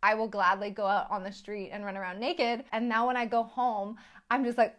I will gladly go out on the street and run around naked. And now when I go home, I'm just like,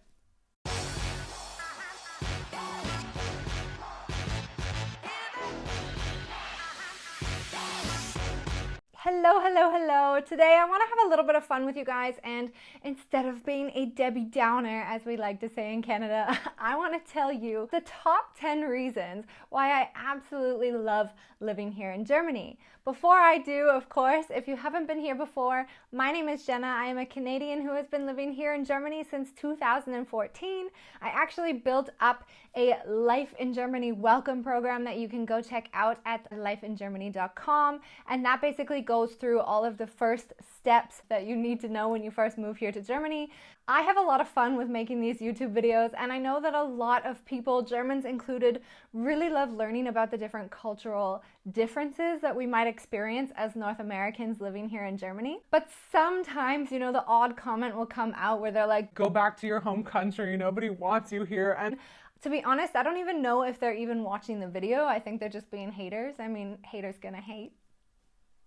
hello, hello, hello. Today I want to have a little bit of fun with you guys, and instead of being a Debbie Downer, as we like to say in Canada, I want to tell you the top 10 reasons why I absolutely love living here in Germany. Before I do, of course, if you haven't been here before, my name is Jenna. I am a Canadian who has been living here in Germany since 2014. I actually built up a Life in Germany welcome program that you can go check out at lifeingermany.com, and that basically goes through all of the first steps that you need to know when you first move here to Germany. I have a lot of fun with making these YouTube videos, and I know that a lot of people, Germans included, really love learning about the different cultural differences that we might experience as North Americans living here in Germany. But sometimes, the odd comment will come out where they're like, go back to your home country, nobody wants you here. And to be honest, I don't even know if they're even watching the video. I think they're just being haters. I mean, haters gonna hate.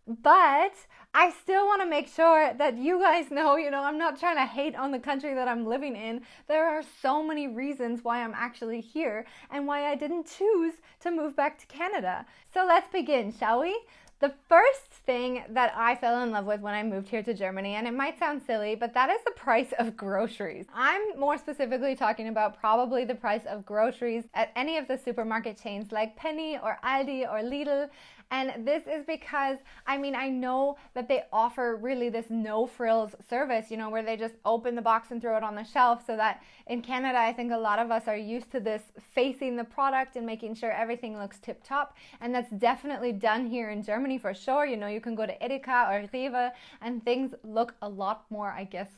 But I still want to make sure that you guys know, I'm not trying to hate on the country that I'm living in. There are so many reasons why I'm actually here and why I didn't choose to move back to Canada. So let's begin, shall we? The first thing that I fell in love with when I moved here to Germany, and it might sound silly, but that is the price of groceries. I'm more specifically talking about probably the price of groceries at any of the supermarket chains like Penny or Aldi or Lidl. And this is because, I know that they offer really this no frills service, where they just open the box and throw it on the shelf, so that in Canada, I think a lot of us are used to this facing the product and making sure everything looks tip top. And that's definitely done here in Germany for sure. You can go to Edeka or Rewe and things look a lot more, I guess,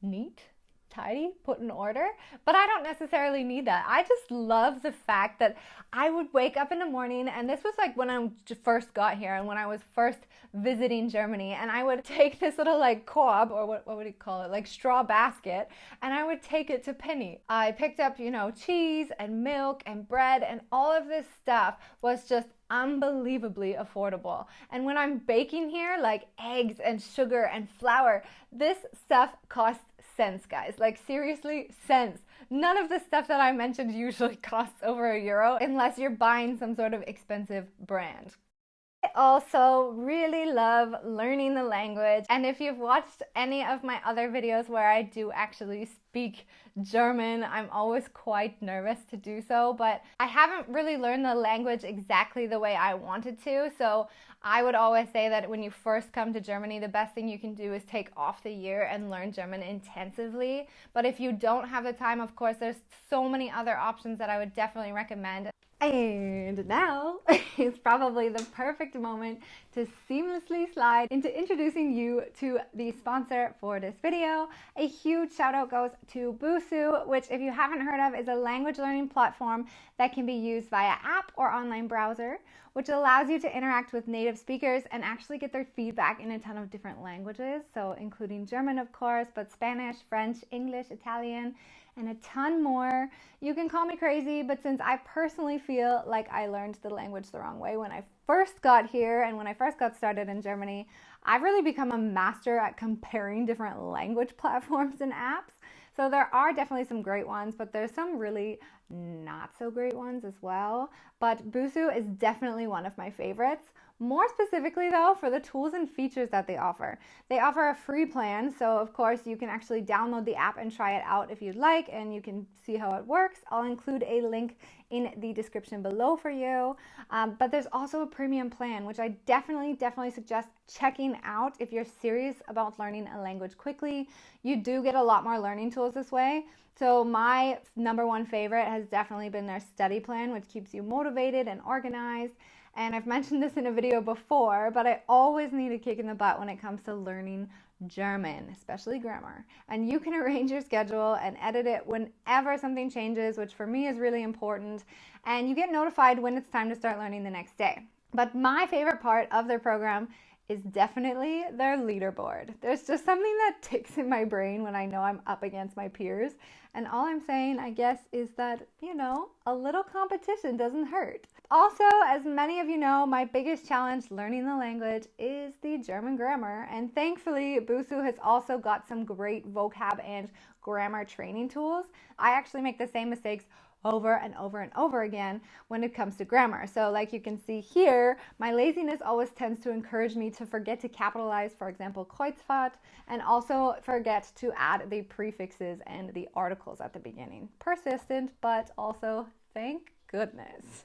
neat, tidy, put in order. But I don't necessarily need that. I just love the fact that I would wake up in the morning, and this was like when I first got here and when I was first visiting Germany, and I would take this little like Korb, or what would you call it, like straw basket, and I would take it to Penny. I picked up, cheese and milk and bread, and all of this stuff was just unbelievably affordable. And when I'm baking here, like eggs and sugar and flour, this stuff costs cents, guys. Like seriously, cents. None of the stuff that I mentioned usually costs over €1 unless you're buying some sort of expensive brand. I also really love learning the language, and if you've watched any of my other videos where I do actually speak German, I'm always quite nervous to do so, but I haven't really learned the language exactly the way I wanted to. So I would always say that when you first come to Germany, the best thing you can do is take off the year and learn German intensively. But if you don't have the time, of course, there's so many other options that I would definitely recommend. And now is probably the perfect moment to seamlessly slide into introducing you to the sponsor for this video. A huge shout out goes to Busuu, which, if you haven't heard of, is a language learning platform that can be used via app or online browser, which allows you to interact with native speakers and actually get their feedback in a ton of different languages. So including German, of course, but Spanish, French, English, Italian, and a ton more. You can call me crazy, but since I personally feel like I learned the language the wrong way when I first got here and when I first got started in Germany, I've really become a master at comparing different language platforms and apps. So there are definitely some great ones, but there's some really not so great ones as well. But Busuu is definitely one of my favorites. More specifically though, for the tools and features that they offer. They offer a free plan, so of course you can actually download the app and try it out if you'd like, and you can see how it works. I'll include a link in the description below for you. But there's also a premium plan, which I definitely suggest checking out if you're serious about learning a language quickly. You do get a lot more learning tools this way. So my number one favorite has definitely been their study plan, which keeps you motivated and organized. And I've mentioned this in a video before, but I always need a kick in the butt when it comes to learning German, especially grammar. And you can arrange your schedule and edit it whenever something changes, which for me is really important. And you get notified when it's time to start learning the next day. But my favorite part of their program is definitely their leaderboard. There's just something that ticks in my brain when I know I'm up against my peers. And all I'm saying, I guess, is that, a little competition doesn't hurt. Also, as many of you know, my biggest challenge learning the language is the German grammar. And thankfully, Busuu has also got some great vocab and grammar training tools. I actually make the same mistakes over and over and over again when it comes to grammar. So like you can see here, my laziness always tends to encourage me to forget to capitalize, for example, Kreuzfahrt, and also forget to add the prefixes and the articles at the beginning. Persistent, but also thank goodness.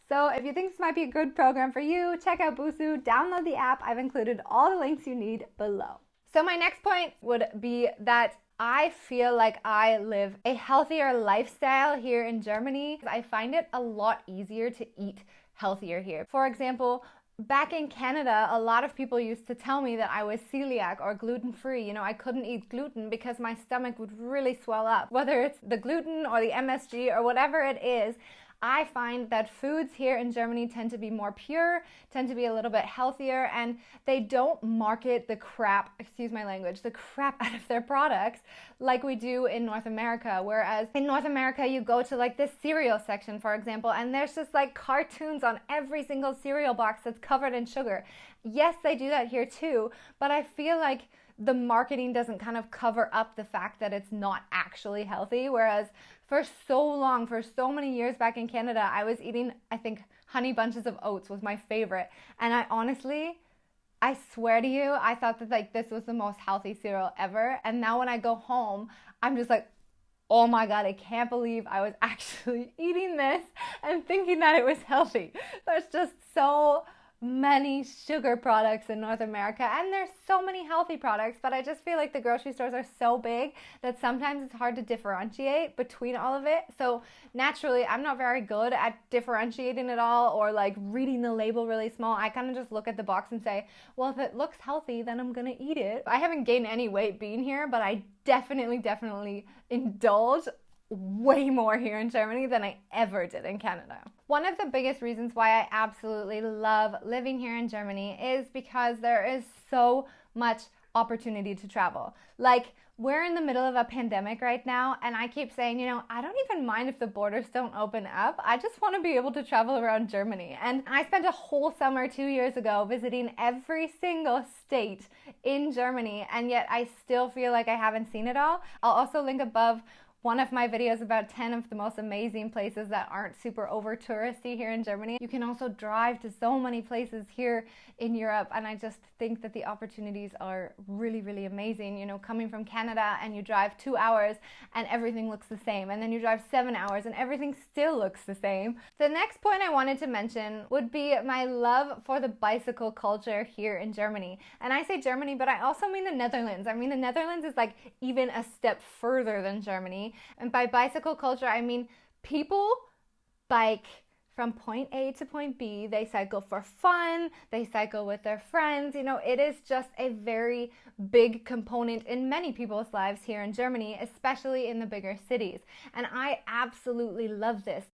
So if you think this might be a good program for you, check out Busuu, download the app. I've included all the links you need below. So my next point would be that I feel like I live a healthier lifestyle here in Germany. I find it a lot easier to eat healthier here. For example, back in Canada, a lot of people used to tell me that I was celiac or gluten-free. You know, I couldn't eat gluten because my stomach would really swell up. Whether it's the gluten or the MSG or whatever it is, I find that foods here in Germany tend to be more pure, tend to be a little bit healthier, and they don't market the crap, excuse my language, the crap out of their products like we do in North America. Whereas in North America, you go to like the cereal section, for example, and there's just like cartoons on every single cereal box that's covered in sugar. Yes, they do that here too, but I feel like the marketing doesn't kind of cover up the fact that it's not actually healthy. Whereas for so long, for so many years back in Canada, I was eating, I think, Honey Bunches of Oats was my favorite. And I swear to you, I thought that like this was the most healthy cereal ever. And now when I go home, I'm just like, oh my God, I can't believe I was actually eating this and thinking that it was healthy. There's just so many sugar products in North America, and there's so many healthy products, but I just feel like the grocery stores are so big that sometimes it's hard to differentiate between all of it. So naturally, I'm not very good at differentiating it all or like reading the label really small. I kind of just look at the box and say, well, if it looks healthy, then I'm gonna eat it. I haven't gained any weight being here, but I definitely indulge way more here in Germany than I ever did in Canada. One of the biggest reasons why I absolutely love living here in Germany is because there is so much opportunity to travel. Like, we're in the middle of a pandemic right now, and I keep saying, you know, I don't even mind if the borders don't open up. I just want to be able to travel around Germany. And I spent a whole summer 2 years ago visiting every single state in Germany, and yet I still feel like I haven't seen it all. I'll also link above one of my videos about 10 of the most amazing places that aren't super over touristy here in Germany. You can also drive to so many places here in Europe, and I just think that the opportunities are really amazing. You know, coming from Canada and you drive 2 hours and everything looks the same, and then you drive 7 hours and everything still looks the same. The next point I wanted to mention would be my love for the bicycle culture here in Germany. And I say Germany, but I also mean the Netherlands. I mean, the Netherlands is like even a step further than Germany. And by bicycle culture, I mean people bike from point A to point B. They cycle for fun. They cycle with their friends. You know, it is just a very big component in many people's lives here in Germany, especially in the bigger cities. And I absolutely love this.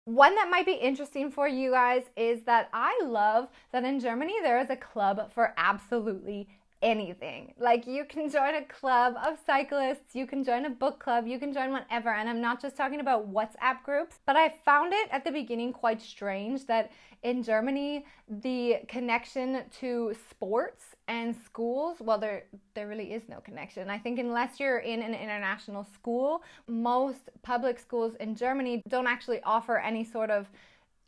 One that might be interesting for you guys is that I love that in Germany there is a club for absolutely anything. Like, you can join a club of cyclists, you can join a book club, you can join whatever. And I'm not just talking about WhatsApp groups, but I found it at the beginning quite strange that in Germany, the connection to sports and schools, well, there really is no connection. I think unless you're in an international school, most public schools in Germany don't actually offer any sort of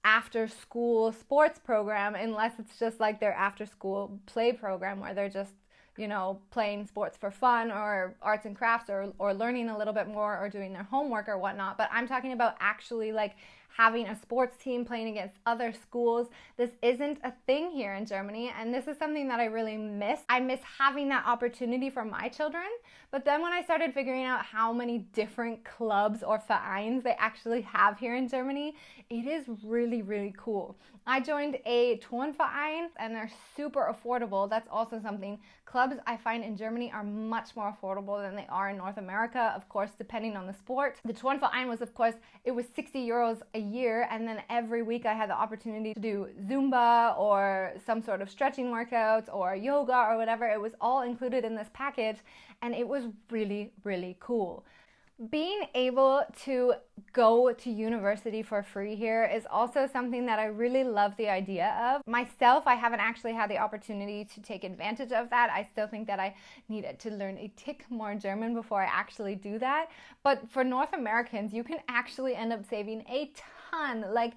after school sports program, unless it's just like their after school play program where they're just, you know, playing sports for fun or arts and crafts or learning a little bit more or doing their homework or whatnot. But I'm talking about actually like having a sports team playing against other schools. This isn't a thing here in Germany, and this is something that I really miss. I miss having that opportunity for my children. But then when I started figuring out how many different clubs or vereins they actually have here in Germany, it is really cool. I joined a Turnverein, and they're super affordable. That's also something. Clubs I find in Germany are much more affordable than they are in North America, of course, depending on the sport. The Turnverein was, of course, it was 60 euros a year, and then every week I had the opportunity to do Zumba or some sort of stretching workouts or yoga or whatever. It was all included in this package, and it was really cool. Being able to go to university for free here is also something that I really love the idea of. Myself, I haven't actually had the opportunity to take advantage of that. I still think that I needed to learn a tick more German before I actually do that. But for North Americans, you can actually end up saving a ton, like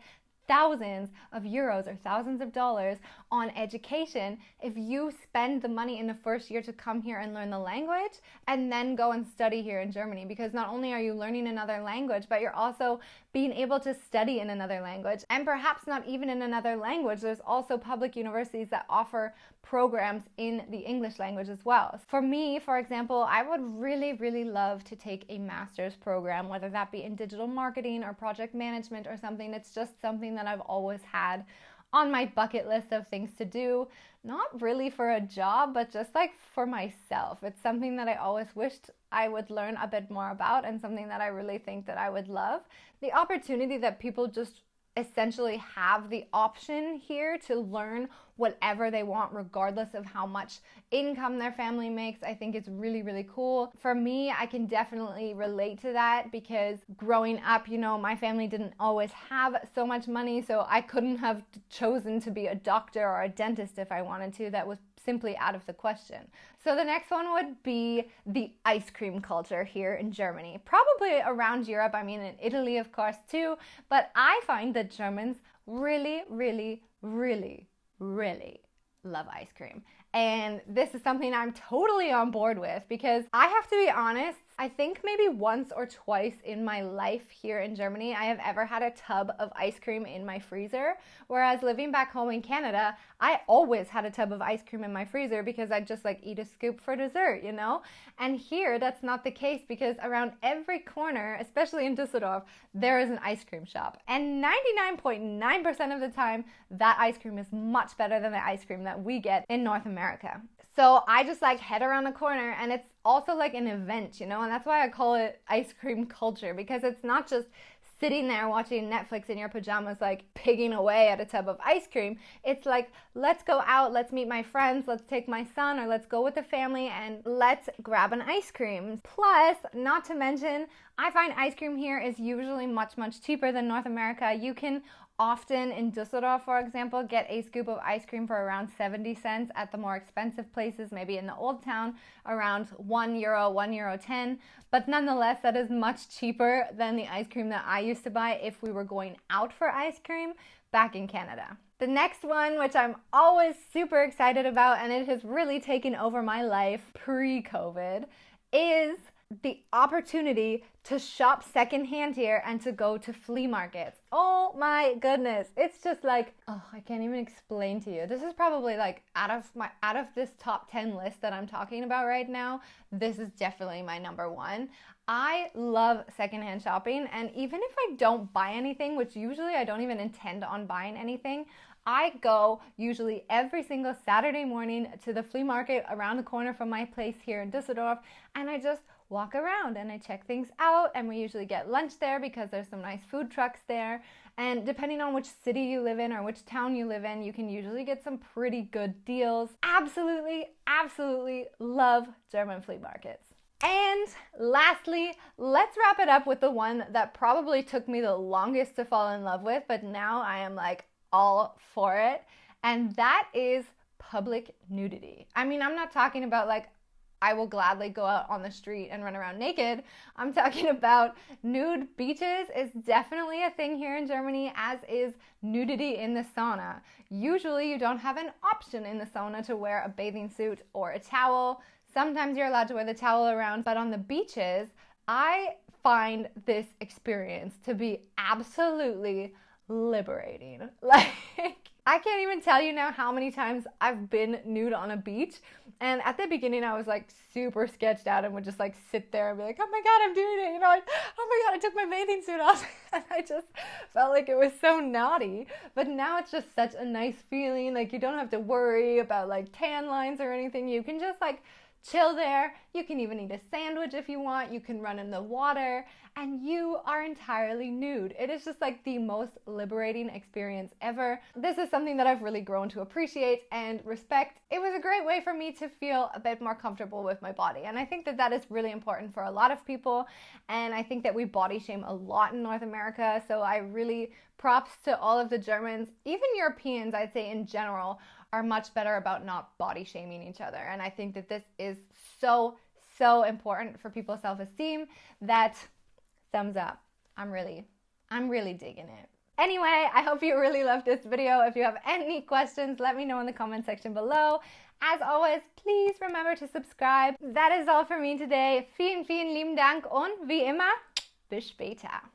thousands of euros or thousands of dollars on education if you spend the money in the first year to come here and learn the language and then go and study here in Germany, because not only are you learning another language, but you're also being able to study in another language, and perhaps not even in another language. There's also public universities that offer programs in the English language as well. For me, for example, I would really love to take a master's program, whether that be in digital marketing or project management or something. It's just something that I've always had on my bucket list of things to do, not really for a job, but just like for myself. It's something that I always wished I would learn a bit more about, and something that I really think that I would love. The opportunity that people just essentially have the option here to learn whatever they want, regardless of how much income their family makes, I think is really cool. For me, I can definitely relate to that, because growing up, you know, my family didn't always have so much money, so I couldn't have chosen to be a doctor or a dentist if I wanted to. That was simply out of the question. So the next one would be the ice cream culture here in Germany. Probably around Europe, I mean in Italy of course too, but I find that Germans really love ice cream. And this is something I'm totally on board with, because I have to be honest, I think maybe once or twice in my life here in Germany, I have ever had a tub of ice cream in my freezer. Whereas living back home in Canada, I always had a tub of ice cream in my freezer, because I just like eat a scoop for dessert, you know? And here, that's not the case, because around every corner, especially in Düsseldorf, there is an ice cream shop. And 99.9% of the time, that ice cream is much better than the ice cream that we get in North America. So I just like head around the corner, and it's also like an event, you know, and that's why I call it ice cream culture, because it's not just sitting there watching Netflix in your pajamas, like pigging away at a tub of ice cream. It's like, let's go out, let's meet my friends, let's take my son, or let's go with the family and let's grab an ice cream. Plus, not to mention, I find ice cream here is usually much cheaper than North America. You can often in Düsseldorf, for example, get a scoop of ice cream for around 70 cents at the more expensive places, maybe in the Old Town, around €1, €1.10. But nonetheless, that is much cheaper than the ice cream that I used to buy if we were going out for ice cream back in Canada. The next one, which I'm always super excited about, and it has really taken over my life pre-COVID, is the opportunity to shop secondhand here and to go to flea markets. Oh my goodness. It's just like, oh, I can't even explain to you. This is probably like out of this top 10 list that I'm talking about right now, this is definitely my number one. I love secondhand shopping, and even if I don't buy anything, which usually I don't even intend on buying anything, I go usually every single Saturday morning to the flea market around the corner from my place here in Düsseldorf, and I just walk around and I check things out, and we usually get lunch there because there's some nice food trucks there. And depending on which city you live in or which town you live in, you can usually get some pretty good deals. Absolutely love German flea markets. And lastly, let's wrap it up with the one that probably took me the longest to fall in love with, but now I am like all for it, and that is public nudity. I mean, I'm not talking about like I will gladly go out on the street and run around naked. I'm talking about nude beaches is definitely a thing here in Germany, as is nudity in the sauna. Usually you don't have an option in the sauna to wear a bathing suit or a towel. Sometimes you're allowed to wear the towel around, but on the beaches, I find this experience to be absolutely liberating. Like, I can't even tell you now how many times I've been nude on a beach. And at the beginning, I was like super sketched out and would just like sit there and be like, oh my God, I'm doing it. You know, like, oh my God, I took my bathing suit off. And I just felt like it was so naughty. But now it's just such a nice feeling. Like, you don't have to worry about like tan lines or anything. You can just like chill there. You can even eat a sandwich if you want. You can run in the water and you are entirely nude. It is just like the most liberating experience ever. This is something that I've really grown to appreciate and respect. It was a great way for me to feel a bit more comfortable with my body. And I think that that is really important for a lot of people. And I think that we body shame a lot in North America. So I really props to all of the Germans, even Europeans, I'd say in general, are much better about not body shaming each other. And I think that this is so important for people's self-esteem that thumbs up. I'm really digging it. Anyway, I hope you really loved this video. If you have any questions, let me know in the comment section below. As always, please remember to subscribe. That is all for me today. Vielen lieben Dank und wie immer, bis später.